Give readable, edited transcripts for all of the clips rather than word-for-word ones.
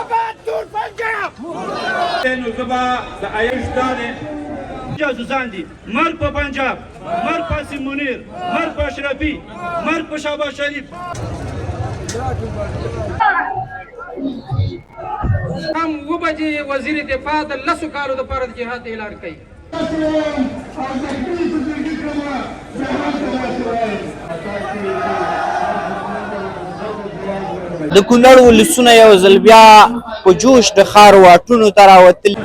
مرحبا دور پنجاب نو زبا د عیش دانې جاسوسان دي مرګ په پنجاب مرګ په سیم منیر مرګ په اشرفي مرګ په شهباز شریف هم وبجې وزیر دفاع د لسو کالو دپاره د جهاد اعلان کوي د کونړ ولسونه یو ځل بیا په جوش د ښار واټونو ته راوتلي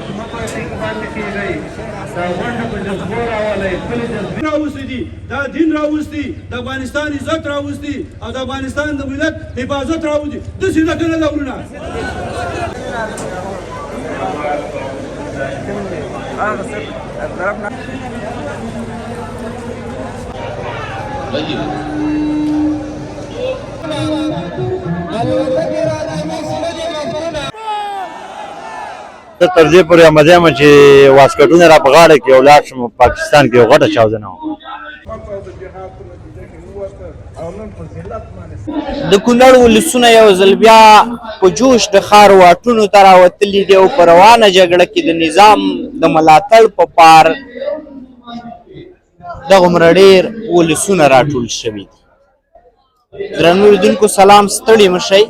راوستي دي دا دین راوستي د افغانستان عزت راوستي او د افغانستان د ملت حفاظت راوستي داسې نه کنه دا ورونه زه تر دې پورې اماده یم چې واسکټونه را په غاړه کې ولاړ شم پاکستان کې یو غټه چاودنه وه د کونړ ولسونه یو ځل بیا په جوش د ښار واټونو ته راوتلي دي او په روانه جګړه کې د نظام د ملاتړ په پار دغومره ډېر ولسونه راټول شوي دي درنو لیدونکو سلام ستړي مه شئ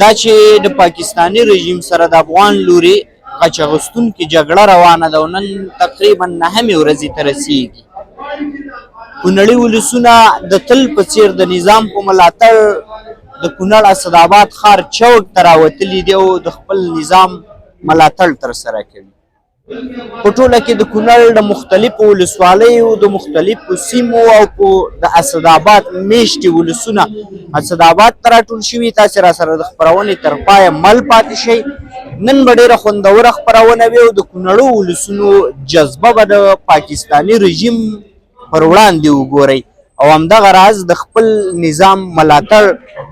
دا چې د پاکستاني رژیم سره د افغان لوري غچ اخیستونکې جګړه روانه ده او نن تقریبا 9مې ورځې ته رسیږي کونړي ولسونه د تل په څېر د نظام په ملاتړ د کونړ اسداباد ښار چوک ته راوتلي دي او د خپل نظام ملاتړ ترسره کوي په ټوله کې د کونړ د مختلفو ولسوالیو د مختلفو سیمو او د اسداباد میشتې ولسونه اسداباد ته راټول شوي تاسې راسره د خپرونې تر پایه مل پاتې شئ نن به ډېره خوندوره خپرونه وي او د کونړو ولسونو جذبه به د پاکستاني رژیم پر وړاندې وګورئ او همدغه راز د خپل نظام ملاتړ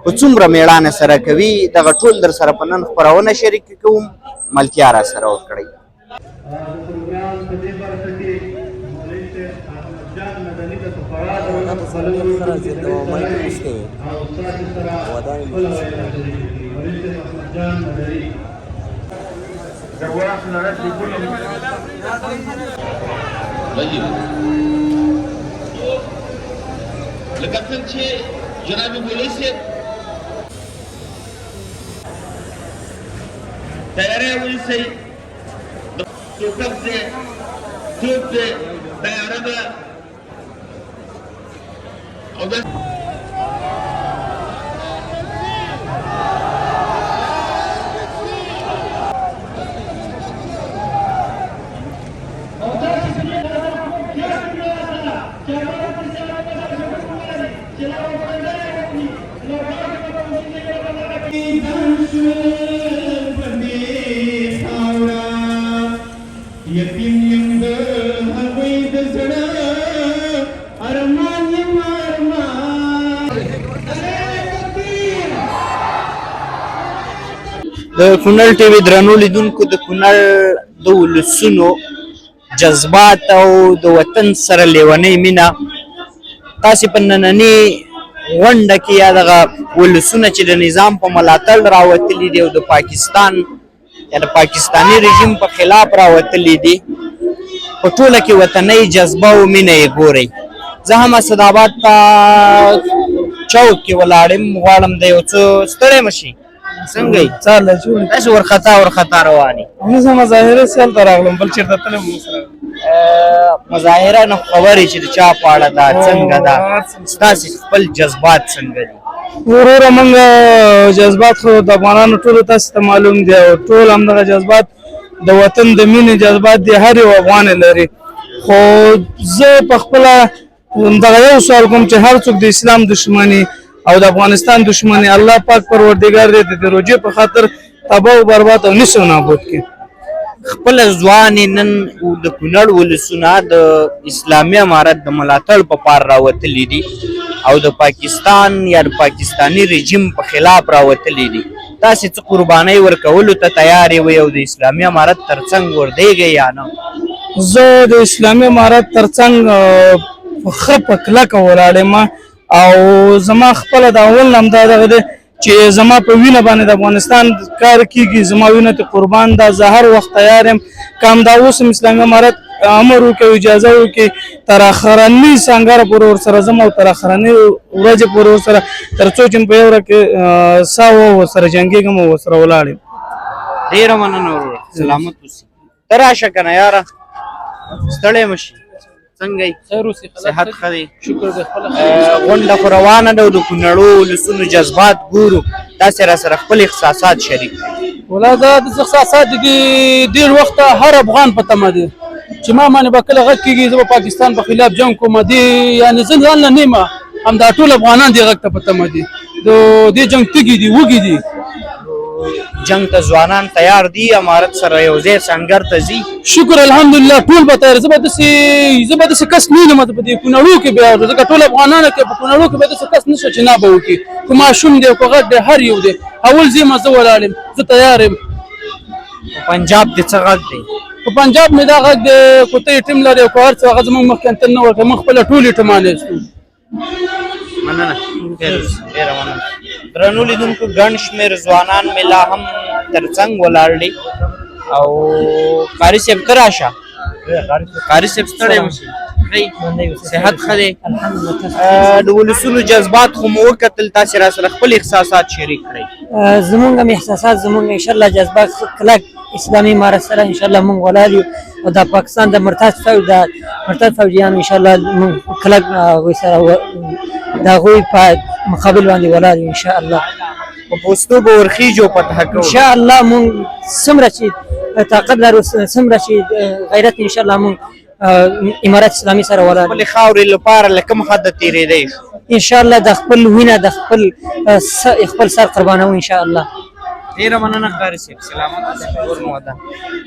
په څومره میړانه سره کوي دغه ټول در سره په نن خپرونه شریکه کوم ملتیا را سره وکړئ لکه څنګه چې جناب مولوي صاحب تیاری ونیسئ ټوپک دی توپ دی تیاره ده او دا د کونړ ټي وي درنو لیدونکو د کونړ د ولسونو جذبات او د وطن سره لیونۍ مینه تاسې په نننۍ غونډه کې یا دغه ولسونه چې د نظام په ملاتړ راوتلي دي او د پاکستان یا د پاکستاني رژیم په خلاف راوتلي دي په ټوله کې وطنۍ جذبه او مینه یې ګورئ زه هم اسداباد ته چوک کې ولاړ یم غواړم د یو څه ستړی مه شي څنګه یې داسې ورخطا روان یې زه مظاهره سیل ته راغلم بل چېرته تلم مظاهره نه خبرې چې د چا په اړه ده څنګه ده ستاسې خپل جذبات څنګه دي وروره موږ جذبات خو د افغانانو ټولو تاسې ته معلوم دي او ټول همدغه جذبات د وطن د مینې جذبات دي هر یو افغان لري خو زه په خپله همدغه یو سوال کوم چې هر څوک د اسلام دشمني او د افغانستان دشمني الله پاک پروردګار دې د روژې په خاطر تباه او برباد او نیست او نابود کړي خپل ځوانې نن د کونړ ولسونه د اسلامي امارت د ملاتړ په پار راوتلي دي او د پاکستان یا د پاکستاني رژیم په خلاف راوتلي دي تاسې څه قربانۍ ورکولو ته تیار یې او د اسلامي امارت ترڅنګ وردیږئ یا نه زه د اسلامي امارت ترڅنګ ښه په کلکه ولاړ یم او زما خپله د اول نه همدا دغه دی چې زما په وینه باندې د افغانستان کار کیږي، زما وینه ته قربان ده. زه هر وخت تیار یم که همدا اوس هم اسلامي امارت امر وکړي، اجازه وکړي، تر اخرني سنګره پورې ورسره ځم او تر اخرني ورځې پورې ورسره، تر څو چې په یو ورځ کې ساه ورسره جنګېږم او ورسره ولاړ یم. ډېره مننه وروره، سلامت اوسې. ته راشه که نه یاره، ستړی مه شي. څنګه یې؟ صحت ښه دی؟ غونډه خو روانه ده او د کونړو ولسونو جذبات ګورو. تاسې را سره خپل احساسات شریک کړئ. والله دا د احساسات دي ډېر وخت هر افغان په تمه دی چې ما باندې به کله غږ کېږي زه به پاکستان په خلاف جنګ کوم. دې یعنې زه ځان نه نیمه، همدا ټول افغانان دې غږ ته په تمه دي. د دې جنګ تږي دي، وږي دي. جنګ ته ځوانان تیار دي، امارت سره یو ځای سنګر ته ځي. شکر الحمدلله ټول به تیار. زه به داسې کس نه یم په دې کونړو کې بیا، ځکه ټول افغانانو کې په کونړو کې به داسې کس نشته چې نه به وکړي. که ماشوم دی که غټ دی هر یو دی. اول ځم زه ولاړ یم، زه تیار یم. پنجاب دې څه غږ دی؟ په پنجاب مې دا غږ دی که ته یې ټیم لرې او که هر څه هغه زموږ مخکې انتن نه ورکوي، موږ خپله ټول یې ټیمان ایستو. مننه، ډېره مننه. درنو لیدونکو، ګڼ شمېر ځوانان مې لا هم تر څنګ ولاړ دي او قاري صاحب ته راشه. قاري صاحب ستړی مه شي، صحت ښه دی؟ د ولسونو جذبات خو مو وکتل، تاسې را سره خپل احساسات شریک کړئ. زمونږ هم احساسات، زمونږ انشاءالله جذبات کلک اسلامي امارت سره انشاءالله مونږ ولاړ یو او د پاکستان د مرتد فوجیانو انشاءالله مونږ کلک هغوی سره د هغوی په مقابل باندې ولاړ یو انشاءالله. په پوستو به ورخیږو فتح کوو انشاءالله. مونږ څومره چې طاقت لرو، څومره چې غیرت، انشاءالله مونږ امارت اسلامي سره ولاړ خپلې خاورې لپاره له کوم حده تېرېدی شو؟ انشاءالله د خپل وینه د خپل سر قربانوو انشاءالله. ډېره مننه قاري صاحب، سلامت اوسئ. کور مو ودان.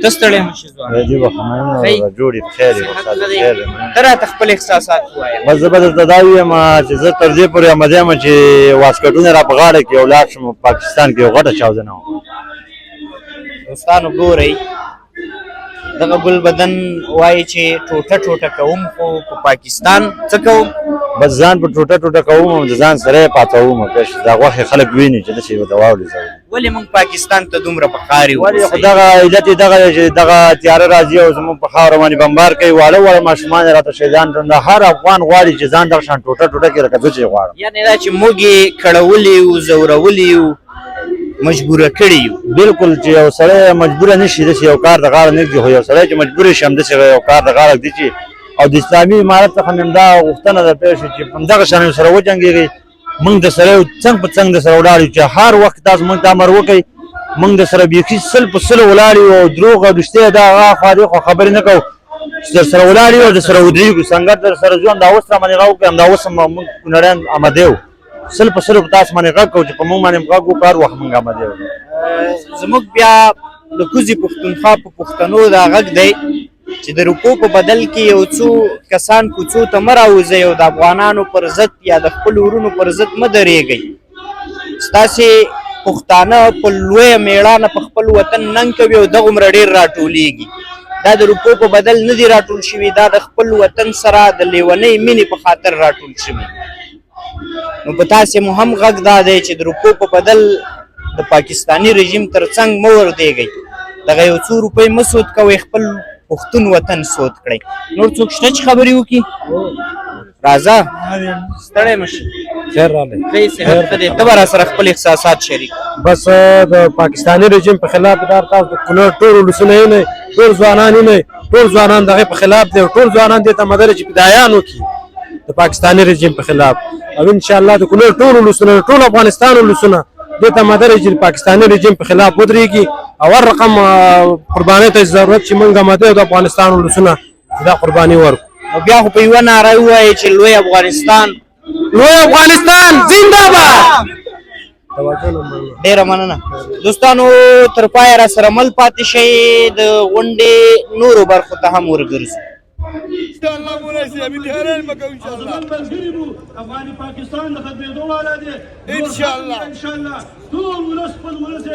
ته ستړی مه شې ځوان. جی بخښنه جوړې بخیر یې. ته راته خپل احساسات ووایه. بس زه به درته دا ووایم چې زه تر دې پورې امده یم چې واسکټونه را په غاړه کړي او لاړ شم پاکستان کې یو غټه چاودنه وه. دوستانو ګورئ، دغه ګل بدن وایي چې ټوټه ټوټه کوم، خو په پاکستان څه کوم؟ بس ځان په ټوټه ټوټه کوم او د ځان سره یې پاڅوم. دا غوښې خلک ویني چې داسې ورته واولي. ولې موږ پاکستان ته دومره په قار یو؟ ولې خو دغه علت یې دغه چې دغه تیاره راځي او زموږ په خاوره باندې بمبار کوي. واړه واړه ماشومان یې راته شهیدان کړل. هر افغان غواړي چې ځان دغه شان ټوټه ټوټه کړي لکه زه چې غواړم. یعنې دا چې موږ یې کړولي یو، زورولي یو، مجبوره کړي یو. بالکل چې یو سړی مجبوره نه شي داسې یو کار د غاړه نه ږدي، خو یو سړی چې مجبور شي همداسې یو کار د غاړه ږدي چې او د اسلامي امارت څخه مې همدا غوښتنه ده پیل شوه چې همدغه شان سره وجنګېږئ. موږ د سره څنګ په څنګ د سره ولاړ یو چې هر وخت تاسو موږ ته امر وکړئ، موږ د سره بیخي سل په سلو ولاړ یو او دروغ او رښتیا دا هغه خوا خبرې نه کوو چې در سره ولاړ یو او در سره ودرېږو. سنګر در سره ځو، همدا اوس را باندې غږ وکړئ، همدا اوس هم موږ کونړیان اماده یو سل په سلو په تاسو باندې غږ کوو چې په موږ باندې غږ وکړو، هر وخت موږ اماده یو. زموږ بیا د کوزي پښتونخوا په پښتنو دا غږ دی چې د روپو په بدل کې یو څو کسان کوڅو ته مه راوځئ او د افغانانو پر ضد یا د خپلو ورونو پر ضد مه درېږئ. ستاسې پښتانه په لویه مېړانه په خپل وطن ننګ کوي او دغومره ډېر راټولېږي. دا د روپو په بدل نه دي راټول شوي، دا د خپل وطن سره د لیونۍ مینې په خاطر راټول شوي. نو په تاسې مو هم غږ دا دی چې د روپو په بدل د پاکستاني رژیم تر څنګ مه وردېږئ. دغه یو څو روپۍ مه سود کوئ، خپل پښتون وطن سود کړئ. نور څوک شته چې خبرې وکړي؟ راځه، ستړی مه شي. خیر راغلی. ښه صحت ښه دی. ته به را سره خپل احساسات شریک. بس د پاکستاني رژیم په خلاف دا تاسو د کونړ ټول ولسونه یې نه، ټول ځوانان یې نه، ټول ځوانان دغه په خلاف دي او ټول ځوانان دې ته مدد چې فدایان وکړي د پاکستاني رژیم په خلاف. او انشاءالله د کونړ ټول ولسونه، ټول افغانستان ولسونه دې ته مدد چې پاکستاني رژیم په خلاف ودرېږي او هر رقم قربانۍ ته ضرورت چې موږ مدد د افغانستان ولسونه دا قرباني ورکړو. او بیا خو په یوه ناره ووایئ چې لوی افغانستان، لوی افغانستان زنده باد. ډېره مننه. دوستانو تر پایه را سره مل پاتې شئ، د غونډې نورو برخو ته هم ورګرځو. افغاني پاکستان د ختمېدو والا دی انشاءالله. ټول ولس خپل ولس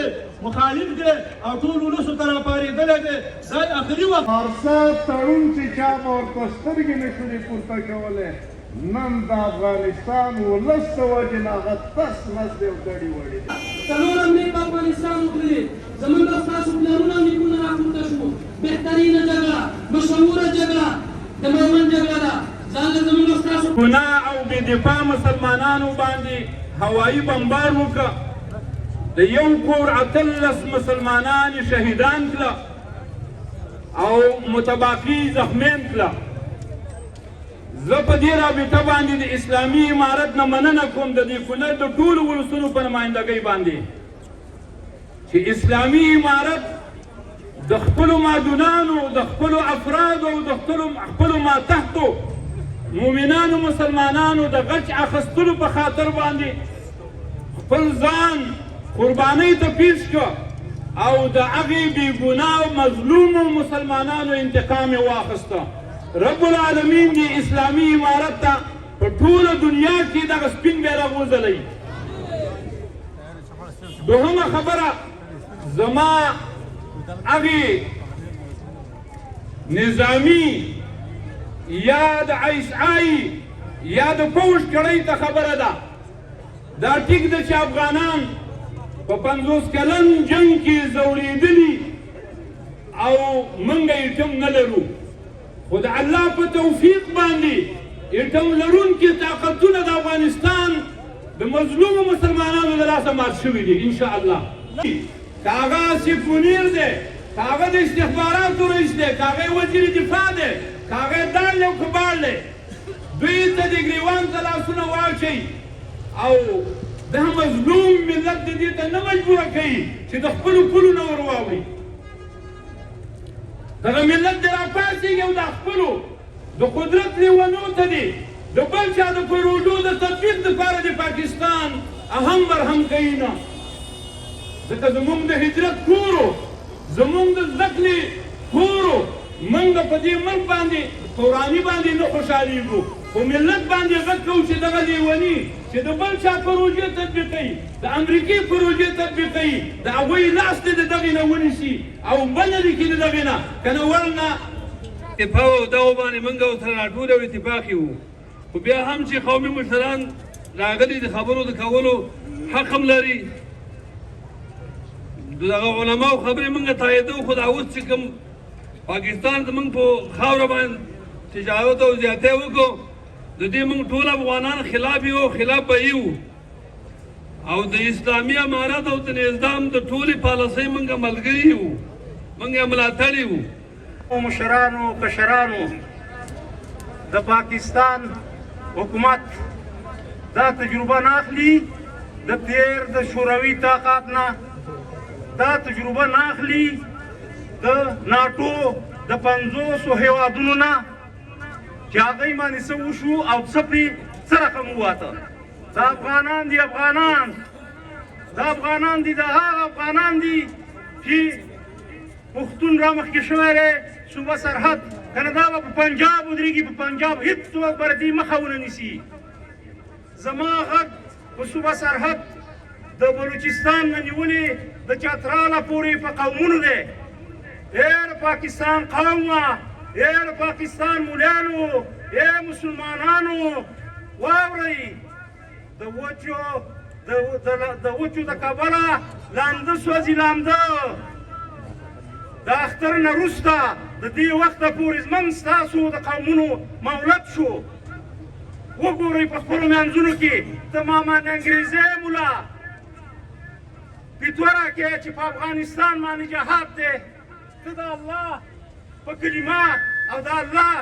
مخالف دی او ټول ولسو ته راپارېدلی دی. دا اخري وخت ارسا تړون چې چا به ورته سترګې نه شولې پورته کولی، نن د افغانستان ولس د وجې نه هغه تس نس دی او ګډې وړې دي. څلور حملې په افغانستان وکړلې، زموږ او ستاسو پلانونه او نیکونه راپورته شو. بهترینه جګړه، مشهوره جګړه د میوند جګړه ده. ځان له زموږ او ستاسو ګناه او بې دفاع مسلمانانو باندې هوایي بمبار وکړه، د یو کور 18 مسلمانان شهیدان کړه او متباقي زخمیان کړه. زه په دې رابطه باندې د اسلامي امارت نه مننه کوم د دې کونړ د ټولو ولسونو په نمایندګۍ باندې چې اسلامي امارت د خپلو مادونانو، د خپلو افرادو او د خپلو ماتحتو مؤمنانو مسلمانانو د غچ اخیستلو په خاطر باندې خپل ځان قربانۍ ته پیش کړه او د هغې بېګناه مظلومو مسلمانانو انتقام یې واخیسته. رب العالمین دی اسلامی امارت ته په ټوله دنیا کې دغه سپین بیرغ وځلوي. دوهمه خبره، زما هغې نظامي یا د ISI یا د پوځ کړۍ ته خبره ده. دا ټیک ده چې افغانان په 50 کلن جنګ کې زوړېدلي او موږ یې ټم نه لرو، خو د الله په توفیق باندې ټم لرونکي طاقتونه د افغانستان د مظلومو مسلمانانو د لاسه مات شوي دي انشاءالله. که هغه آصف منیر دی، که هغه د استخباراتو رئیس دی، که هغه وزیر دفاع دی، که هغه دال او کباړ دی، دوی ته د ګریوان ته لاسونه واچوي او دا مظلوم ملت د دې ته نه مجبوره کوي چې د خپلو پولو نه ور واوړي. دغه ملت دې راپاڅېږي او د خپلو د قدرت لیونو ته دې د بل چا د پروژو د تطبیق دپاره د پاکستان اهم برهم کوي نه. ځکه زموږ د هجرت کورو، زموږ د زده کړې کورو، موږ په دې ملک باندې په وراني باندې نه خوشحالېږو، خو ملت باندې غږ کوو چې دغه لیوني چې د بل چا پروژې تطبیقوي، د امریکې پروژې تطبیقوي، د هغوی لاس دې د دغې نه ونیسي او بله دې کړي د دغې نه، که نه ورنه اتفاق او دغو باندې موږ ورسره راټول او اتفاق یې وو. خو بیا هم چې قومي مشران راغلي د خبرو د کولو حق هم لري. دغه علماو خبرې موږ تاییدو، خو دا اوس چې کوم پاکستان زموږ په خاوره باندې تجارت او زیاتی وکړو، د دې موږ ټول افغانان خلاف یو، خلاف به یو او د اسلامي امارت او د نظام د ټولې پالیسۍ موږ ملګري یو، موږ یې ملاتړي یو. مشرانو کشرانو د پاکستان حکومت دا تجربه نه اخلي د تیر د شوروي طاقت نه، دا تجربه نه اخلي د ناټو د 50 هیوادونو نه چې هغوی باندې څه وشو او څه پرې څه رقم وواته. دا افغانان دي، افغانان دا افغانان دي، دا هغه افغانان دي چې پښتون را مخکې شوی دی صوبه سرحد، که نه دا به په پنجاب ودرېږي، په پنجاب هېڅوک به دې مخه ونه نیسي. زما غږ په صوبه سرحد د بلوچستان نه نیولې د چتراله پورې په قومونو دی. ای د پاکستان قومه، ای د پاکستان مولیانو، ای مسلمانانو، واورئ د وچو د کبله لامده سوځي، لامده د اختر نه وروسته د دې وخته پورې زموږ ستاسو د قومونو مولد شو. وګورئ په خپلو منځونو کې د مامان انګریزي مولا فتوه راکړې چې په افغانستان باندې جهاد دی، ته د الله په کلمه او د الله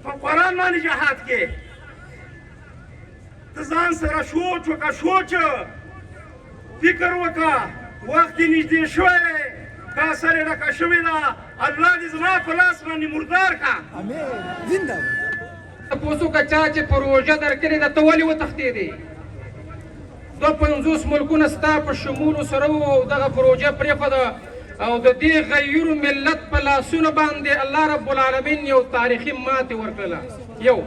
په قرآن باندې جهاد کې ته ځان سره سوچ وکړه، سوچ فکر وکړه، وخت یې نږدې شوی دی، کاسر یې ډکه شوې ده، الله دې زما په لاس باندې مردار کړه. تپوسو که چا چې پروژه درکړې ده ته ولې وتښتېدې؟ 250 ملکونه ستا په شمولو سره وو، دغه پروژه پرېښوده او د دې غیر ملت په لاسونو باندې الله رب العالمین یو تاریخي ماتې ورکړله. یو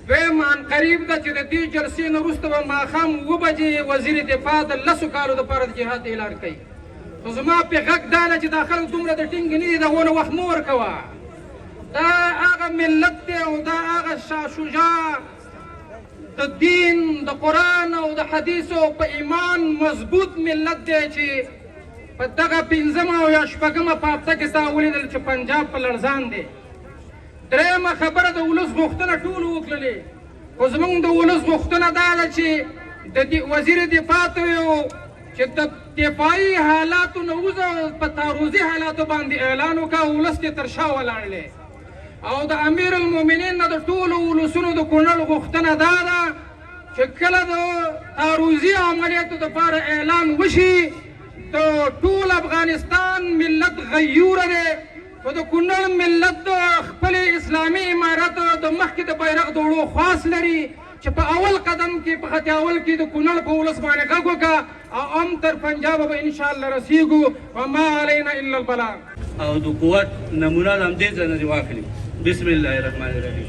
دویم عنقریب ده چې د دې جلسې نه وروسته به ماښام 7 بجې وزیر دفاع د 10 کالو دپاره د جهاد اعلان کوي. خو زما پې غږ دا ده چې دا خلک دومره د ټینګې نه دي، د هغو نه وخت مه ورکوه. دا هغه ملت دی او دا هغه شاه شجاع د دین د قرآن او د حدیثو په ایمان مضبوط ملت دی چې په دغه پنځمه او یا شپږمه په هفته کې ستا ولیدل چې پنجاب په لړزان دی. درېیمه خبره د ولس غوښتنه ټولو وکړلې، خو زموږ د ولس غوښتنه دا ده چې د وزیر دفاع ته ویو چې د دفاعي حالاتو نه وځه په تعرضي حالاتو باندې اعلان وکړه، ولس کې تر شا ولاړلې. او د امیر المؤمنین نه د ټولو ولسونو د کونړ غوښتنه دا ده چې کله د تعرضي عملیاتو دپاره اعلان وشي د ټول افغانستان ملت غیوره دی، خو د کونړ ملت د خپل اسلامي امارت د مخکې د بیرغ د وړو خواست لري چې په اول قدم کې په خط اول کې د کونړ په ولس باندې غږ وکړه او هم تر پنجاب به انشاءالله رسیږو. وما علینا الا البلاغ. او د قوت نمونه د همدې ځای نه دې واخلي. بسم الله الرحمن الرحیم.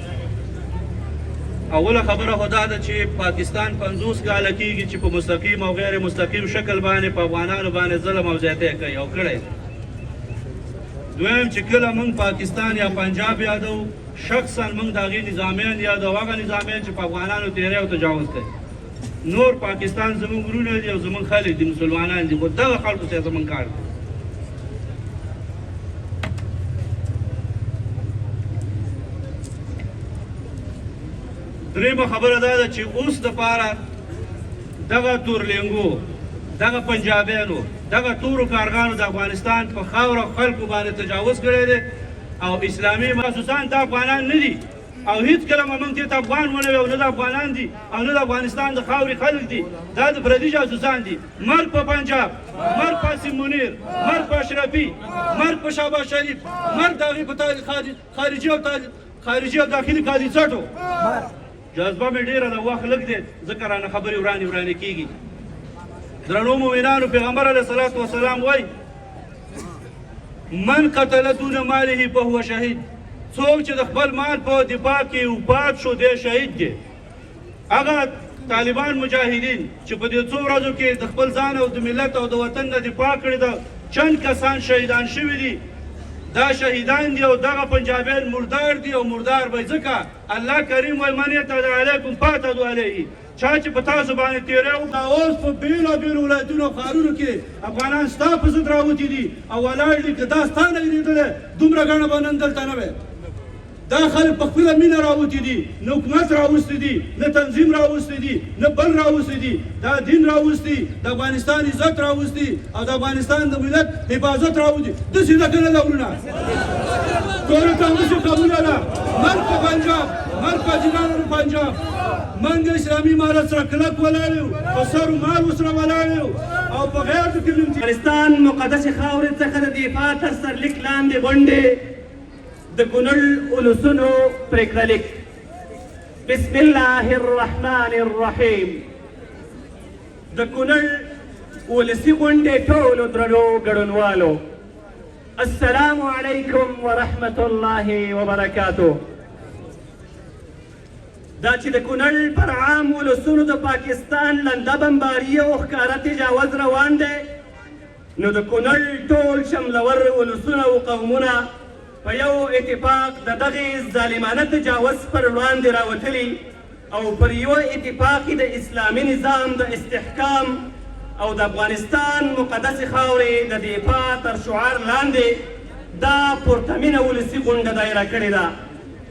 اوله خبره خو دا ده چې پاکستان 50 کاله کېږي چې په مستقیم او غیر مستقیم شکل باندې په افغانانو باندې ظلم او زیاتی کوي او کړی. دویم چې کله موږ پاکستان یا پنجاب یادو، شخصا موږ د هغې نظامیان یادو، هغه نظامیان چې په افغانانو تیری او تجاوز کوي. نور پاکستان زموږ وروڼه دي او زموږ خلک دي، مسلمانان دي، خو دغه خلکو سره زموږ کار دی. دریمه خبره دا ده چې اوس دپاره دغه تورلینګو، دغه پنجابیانو، دغه تورو کارغانو د افغانستان په خاوره خلکو باندې تجاوز کړی دی او اسلامي محسوسان د افغانان نه دي او هیڅکله به موږ دې ته افغان ونه ویو، نه د افغانان دي او نه د افغانستان د خاورې خلک دي، دا د پردي جاسوسان دي. مرګ په پنجاب، مرګ په اسم منیر، مرګ په اشرفي، مرګ په شهباز شریف، مرګ د هغې په خارجي او داخلي کالیزټو. جذبه مې ډېره ده، وخت لږ دی ځکه رانه خبرې ورانې کېږي. درنو مؤمنانو، پیغمبر علیه الصلاة وسلام وایي من قتل دون ماله فهو شهید. څوک چې د خپل مال په دفاع کې وفات شو دی شهید دی. هغه طالبان مجاهدین چې په دې څو ورځو کې د خپل ځان او د ملت او د وطن نه دفاع کړې ده، چند کسان شهیدان شوي دي، دا شهیدان دي او دغه پنجابیان مردار دي او مردار به. ځکه الله کریم وایي من یعتدی علیکم فاعتدوا علیه. چا چې په تاسو باندې تیری وکړه، اوس په بېلابېلو ولایتونو او ښارونو کې افغانان ستا په ضد راوتي دي او ولاړ دي. که دا ستا نه وېرېدلی دومره ګڼه به نن دلته نه وی. دا خلک په خپله مینه راوتي دي، نه حکومت راوستی دي، نه تنظیم راوستی دي، نه بل راوستی دي. دا دین راوستی، د افغانستان عزت راوستی او د افغانستان د ملت حفاظت راوستی. داسې ده که نه ده ورونه؟ ټولو ته همداسې قبوله ده. مرګ په پنجاب، مرګ په جنانو پنجاب. موږ اسلامي امارت سره کلک ولاړ یو، په سر و مال ورسره ولاړ یو او په غیرتو کې افغانستان مقدسې خاورې څخه د دفاع تر سرلیک لاندې غونډې د کونړ ولسونو پرېکړه لیک. بسم الله الرحمن الرحیم. د کونړ ولسي غونډې ټولو درنو ګډونوالو، السلام علیکم ورحمة الله وبرکاته. دا چې د کونړ پر عام ولسونو د پاکستان لنده بمباري او ښکاره تجاوز روان دی، نو د کونړ ټول شملور ولسونه او قومونه په یو اتفاق د دغې ظالمانه تجاوز پر وړاندې راوتلي او پر یوه اتفاق د اسلامي نظام د استحکام او د افغانستان مقدسې خاورې د دفاع تر شعار لاندې دا پورتمینه ولسي غونډه دایره کړې ده.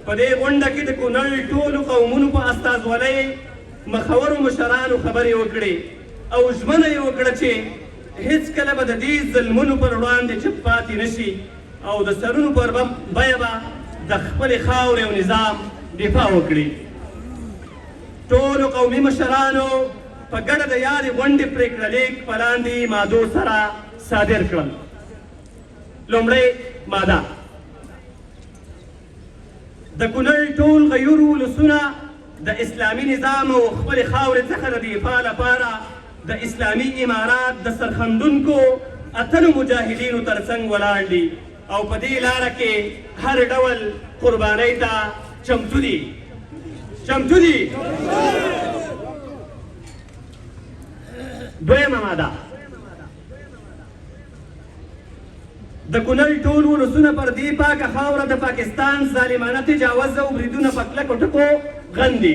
په دې غونډه کې د کونړ ټولو قومونو په استازولۍ مخورو مشرانو خبرې وکړې او ژمنه یې وکړه چې هېڅکله به د دې ظلمونو پر وړاندې چوپ پاتې نه شي او د سرونو پر بیه به د خپلې خاورې او نظام دفاع وکړي. ټولو قومي مشرانو په ګډه د یادې غونډې پرېکړه لیک په لاندې مادو سره صادر کړل. لومړی ماده: د کونړ ټول غیورو ولسونه د اسلامي نظام او خپلې خاورې څخه د دفاع لپاره د اسلامي امارات د سرخندونکو اتلو مجاهدینو ترڅنګ ولاړ دي او په دې لاره کې هر ډول قربانۍ ته چمتو دي. دویمه ماده: د کونړ ټول ولسونه پر دې پاکه خاوره د پاکستان ظالمانه تجاوز او بریدونه په کلکو ټکو غندي